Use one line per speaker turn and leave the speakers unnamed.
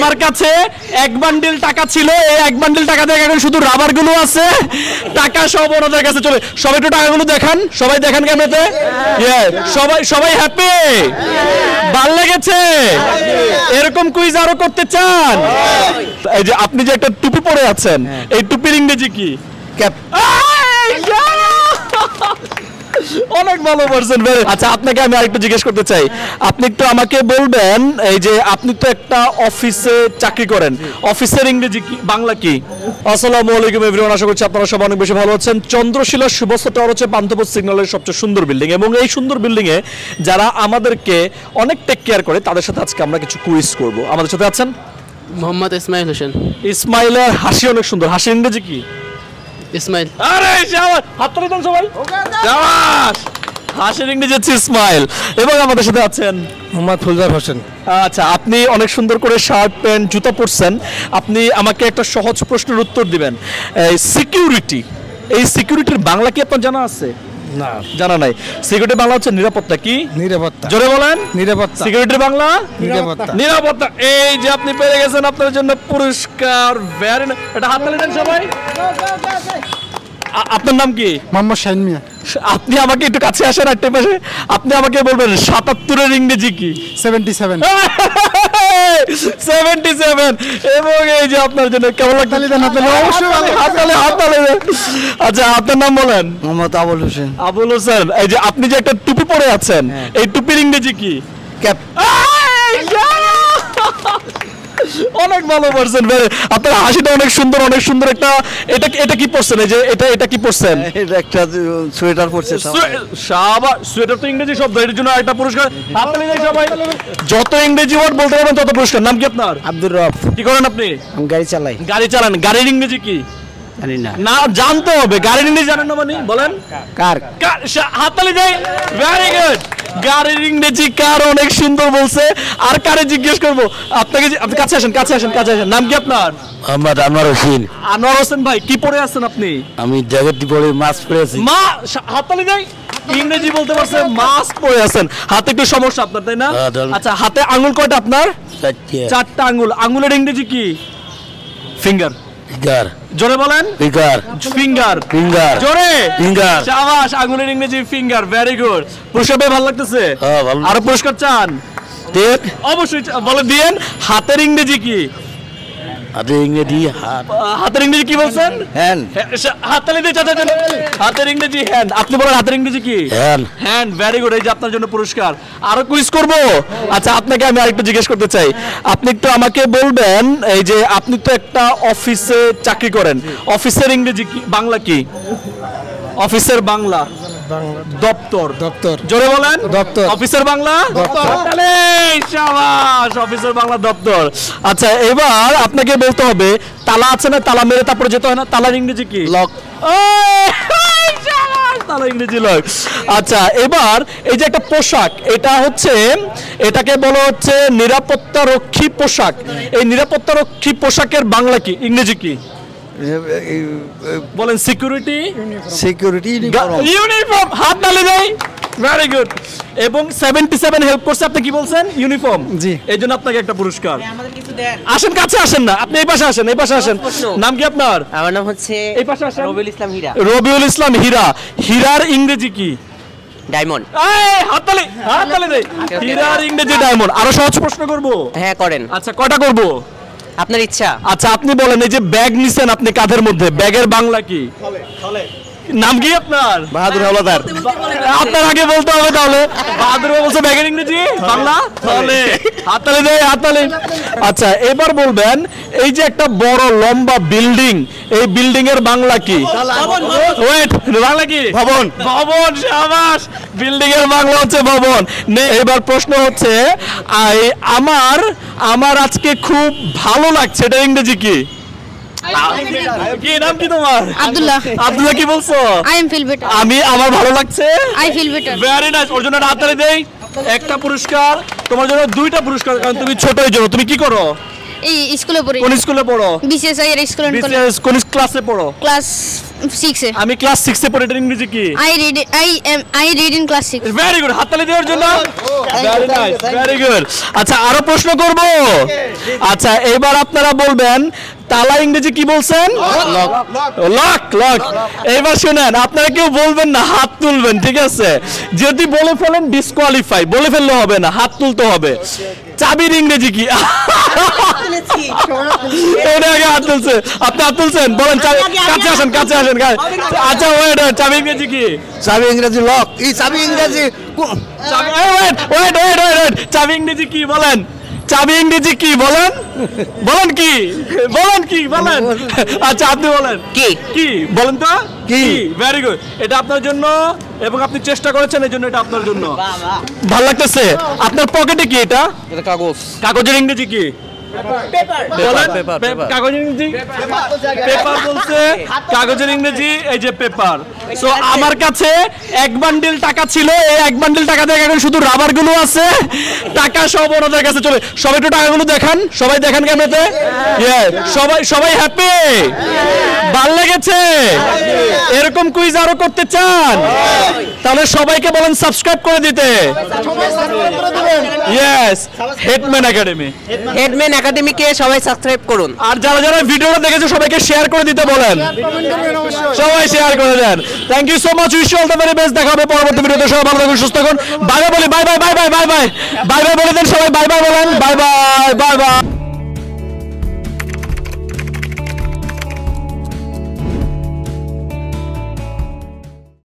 যার কাছে এক বান্ডিল টাকা ছিল, এই এক বান্ডিল টাকা দিয়ে এখন শুধু রাবার গুলো আছে, টাকা সব ওনাদের কাছে চলে। সবাই একটু টাকাগুলো দেখান, সবাই দেখান ক্যামেরাতে। সবাই সবাই হ্যাপি? ভালো লেগেছে? এরকম কুইজ আরো করতে চান? এই যে আপনি যে একটা টুপি পরে আছেন, এই টুপির ইংরেজি কি? ক্যাপ। অনেক ভালো পারছেন। আচ্ছা, আপনাকে আমি আরেকটু জিজ্ঞেস করতে চাই, আপনি একটু আমাকে বলবেন, এই যে আপনি তো একটা অফিসে চাকরি করেন, অফিসের ইংরেজি কি, বাংলা কি? আসসালামু আলাইকুম এভরিওয়ান, আশা করছি আপনারা সবাই অনেক বেশি ভালো আছেন। চন্দ্রশিলা শুভস্থ টাওয়ার হচ্ছে পান্থপথ সিগন্যালের সবচেয়ে সুন্দর বিল্ডিং, এবং এই সুন্দর বিল্ডিং এ যারা আমাদেরকে অনেক টেক কেয়ার করে তাদের সাথে আজকে আমরা কিছু কুইজ করব। আমাদের সাথে আছেন
মোহাম্মদ ইসমাইল হোসেন।
ইসমাইলের হাসি অনেক সুন্দর, হাসির ইংরেজি কি?
ইসমাইল।
আরে শাবাশ, হাত তালি দেন সবাই। শাবাশ, হাসির ইংরেজি হচ্ছে ইসমাইল। এবং আমাদের সাথে আছেন
মোহাম্মদ ফুলজার হোসেন।
আচ্ছা, আপনি অনেক সুন্দর করে শার্ট প্যান্ট জুতা পরছেন, আপনি আমাকে একটা সহজ প্রশ্নের উত্তর দিবেন। সিকিউরিটি, এই সিকিউরিটির বাংলা কি আপনার জানা আছে?
না,
জানা নাই। সিকিউরিটি বাংলা হচ্ছে নিরাপত্তা। কি?
নিরাপত্তা।
জোরে বলেন।
নিরাপত্তা।
সিকিউরিটির বাংলা
নিরাপত্তা।
নিরাপত্তা। এই যে আপনি পেয়ে গেছেন, আপনার জন্য পুরস্কার। ভেরি নাইস, এটা হাত তালি দেন সবাই। আপনার নাম কি?
মোহাম্মদ শাহিন মিয়া।
আপনি আমাকে একটু কাছে আসেন, একটা পাশে। আপনি আমাকে বলবেন 77 এর ইংরেজি কি?
77।
77। এবং এই যে আপনার জন্য কেমন লাগছে?
অবশ্যই ভালো।
হাত তালি দেন। আচ্ছা, আপনার নাম বলেন।
মোহাম্মদ আবুল হোসেন।
আবুল হোসেন। এই যে আপনি যে একটা টুপি পরে আছেন, এই টুপির ইংরেজি কি?
ক্যাপ।
অনেক ভালো পারছেন। আপনার হাসিটা অনেক সুন্দর, অনেক সুন্দর। একটা এটা কি পরছেন? এই যে এটা কি পরছেন?
এটা একটা সোয়েটার পরছে।
শাবাশ, সোয়েটার তো ইংরেজি শব্দ, এর জন্য একটা পুরস্কার। হাততালি দেন সবাই। যত ইংরেজি ওয়ার্ড বলতে পারবেন তত পুরস্কার। নাম কি আপনার?
আব্দুর রব।
কি করেন আপনি?
আমি গাড়ি চালাই।
গাড়ি চালান। গাড়ির ইংরেজি কি?
জানি না।
না, জানতে হবে। গাড়ির ইংরেজি জানেন না মানে? বলেন।
কার।
হাততালি দেয়। Very good. গাড়ির ইংরেজি কার, অনেক সুন্দর বলছে। আর কারে জিজ্ঞেস করবো? আপনাকে। আপনি কাছে আসেন, কাছে আসেন, কাছে আসেন। নাম কি আপনার?
মোহাম্মদ আনোয়ার হোসেন।
আনোয়ার হোসেন ভাই, কি পরে আছেন আপনি?
আমি জ্যাকেট পরে মাস্ক পরে আছি।
হাততালি দেয়। ইংরেজি বলতে পারছেন, মাস্ক পরে আছেন। হাতে একটু সমস্যা আপনার, তাই না? আচ্ছা, হাতে আঙ্গুল কয়টা আপনার? 4টা আঙ্গুল। আঙ্গুলের ইংরেজি কি? ফিঙ্গার।
ফিঙ্গার।
জোরে বলেন।
ফিঙ্গার।
ফিঙ্গার।
ফিঙ্গার।
জোরে।
ফিঙ্গার।
শাবাশ, আঙ্গুলের ইংরেজি ফিঙ্গার। Very good. পুরস্কার পেয়ে ভালো লাগতেছে?
হ্যাঁ, ভালো।
আরো পুরস্কার চান?
দেখ,
অবশ্যই বলে দিয়েন। হাতের ইংরেজি কি?
হাতের ইংরেজি হাত।
হাতের ইংরেজি কি বলছেন?
হ্যান্ড।
হাততালি দিয়ে চাচা। হাতের ইংরেজি হ্যান্ড। আপনি বলেন হাতের ইংরেজি কি?
হ্যান্ড।
হ্যান্ড। Very good. এই যে আপনার জন্য পুরস্কার। আরো কুইজ করব। আচ্ছা, আপনাকে আমি আরেকটু জিজ্ঞেস করতে চাই, আপনি একটু আমাকে বলবেন, এই যে আপনি তো একটা অফিসে চাকরি করেন, অফিসের ইংরেজি কি, বাংলা কি? অফিসের বাংলা দপ্তর।
দপ্তর।
জোরে বলেন।
দপ্তর।
অফিসের বাংলা
দপ্তর।
শাবাশ, অফিসের বাংলা দপ্তর। আচ্ছা, এবার আপনাকে বলতে হবে, তালা আছে না, তালা মেরে তারপরে যেতে হয় না, তালার ইংরেজি কি?
লক।
তালা ইংরেজি লক। আচ্ছা, এবার এই যে একটা পোশাক, এটা হচ্ছে, এটাকে বলা হচ্ছে নিরাপত্তা রক্ষী পোশাক। এই নিরাপত্তা রক্ষী পোশাকের বাংলা কি, ইংরেজি কি? বলেন। সিকিউরিটি।
Security
uniform. হাত তালি দেয়। Very good. এবং 77 হেল্প করছে। আপনি কি বলছেন? ইউনিফর্ম।
জি।
এই জন্য আপনাকে একটা পুরস্কার। আসেন, কাছে আসেন না, আপনি এই পাশে আসেন, এই পাশে আসেন। নাম কি আপনার?
আমার নাম হচ্ছে
এই পাশে আসেন।
রবিউল ইসলাম হীরা।
রবিউল ইসলাম হীরা। হীরার ইংরেজি কি?
ডায়মন্ড।
হাততালি, হাততালি দেয়। হীরার ইংরেজি ডায়মন্ড। আরো সহজ প্রশ্ন করব?
হ্যাঁ, করেন।
আচ্ছা, কয়টা করব?
আপনার ইচ্ছা।
আচ্ছা, আপনি বলেন, এই যে ব্যাগ নিছেন আপনি কাঁধের মধ্যে, ব্যাগের বাংলা কি? নাম কি আপনার?
বাহাদুর হাওলাদার।
আপনার আগে বলতে হবে তাহলে। বাহাদুর বলছে ব্যাগের ইংরেজি বাংলা থলে। হাততালি দেয়, হাততালি। আচ্ছা, এবার বলবেন, এই যে একটা বড় লম্বা বিল্ডিং, এই বিল্ডিং এর বাংলা কি? ওয়েট, বাংলা কি?
ভবন।
ভবন। শাবাশ, বিল্ডিং এর বাংলা হচ্ছে ভবন। এবার প্রশ্ন হচ্ছে, আমার আজকে খুব ভালো লাগছে, এটা ইংরেজি কি? কি নাম কি তোমার?
আব্দুল্লাহ।
আব্দুল্লাহ, কি বলছো?
I am feel better.
আমার ভালো লাগছে।
I feel better.
Very nice. ওর জন্য হাততালি দেই। একটা পুরস্কার, তোমার জন্য 2টা পুরস্কার, কারণ তুমি ছোট, এই জন্য। তুমি কি করো?
এই স্কুলে পড়ি
কোন স্কুলে পড়ো?
বিসিএসআই এর স্কুল এন্ড কলেজ
BCS কোন ক্লাসে পড়ো?
ক্লাস 6 এ
আমি ক্লাস 6 এ পড়ি। এটার ইংরেজি কি?
I read in class 6
very good, হাততালি দেওয়ার জন্য। Very nice, very good. আচ্ছা আরো প্রশ্ন করব। আচ্ছা এবার আপনারা বলবেন তালা ইংরেজি কি বলছেন? লক। লক। এবার শুনেন, আপনারা কেউ বলবেন না, হাত তুলবেন, ঠিক আছে? যদি বলে ফেলেন ডিসকোয়ালিফাই, বলে ফেললে হবে না, হাত তুলতে হবে। চাবির ইংরেজি কি? এটা আগে হাত তুলছে, আপনি হাত তুলছেন, বলেন কাছে আসেন, কাছে আসেন। আচ্ছা ওয়েট, চাবি ইংরেজি কি?
চাবি ইংরেজি লক। এই চাবি ইংরেজি
ওয়েট, চাবি ইংরেজি কি বলেন? চাবি ইংরেজি কি বলেন? বলেন কি? বলেন কি? বলেন। আচ্ছা আপনি বলেন
কি?
কি বলেন তো?
কি?
ভেরি গুড, এটা আপনার জন্য এবং আপনি চেষ্টা করেছেন, এই জন্য এটা আপনার জন্য। ভালো লাগতেছে। আপনার পকেটে কি এটা?
এটা কাগজ।
কাগজের ইংরেজি কি? বলেন।
পেপার।
কাগজের ইংরেজি পেপার বলছে, কাগজের ইংরেজি এই যে পেপার। সো আমার কাছে এক বান্ডিল টাকা ছিল, এই এক বান্ডিল টাকা দিয়ে এখন শুধু রাবার গুলো আছে, টাকা সব ওনাদের কাছে চলে। সবাই একটু টাকাগুলো দেখান, সবাই দেখান ক্যামেরাতে। সবাই হ্যাপি? ভালো লেগেছে? এরকম কুইজ আরো করতে চান? তাহলে সবাইকে বলেন সাবস্ক্রাইব করে দিতে। Yes, headman academy.
হেডম্যান একাডেমিকে সবাই সাবস্ক্রাইব করুন।
আর যারা যারা ভিডিওটা দেখেছে সবাইকে শেয়ার করে দিতে বলেন। সবাই শেয়ার করে দেন। Thank you so much, wish you all the very best. দেখা হবে পরবর্তী ভিডিওতে। সবাই ভালো থাকুন, সুস্থ থাকুন। বাই বাই বলি, bye bye bye bye bye bye bye bye বলে দেন সবাই, বাই বাই বলেন, বাই বাই বাই বাই।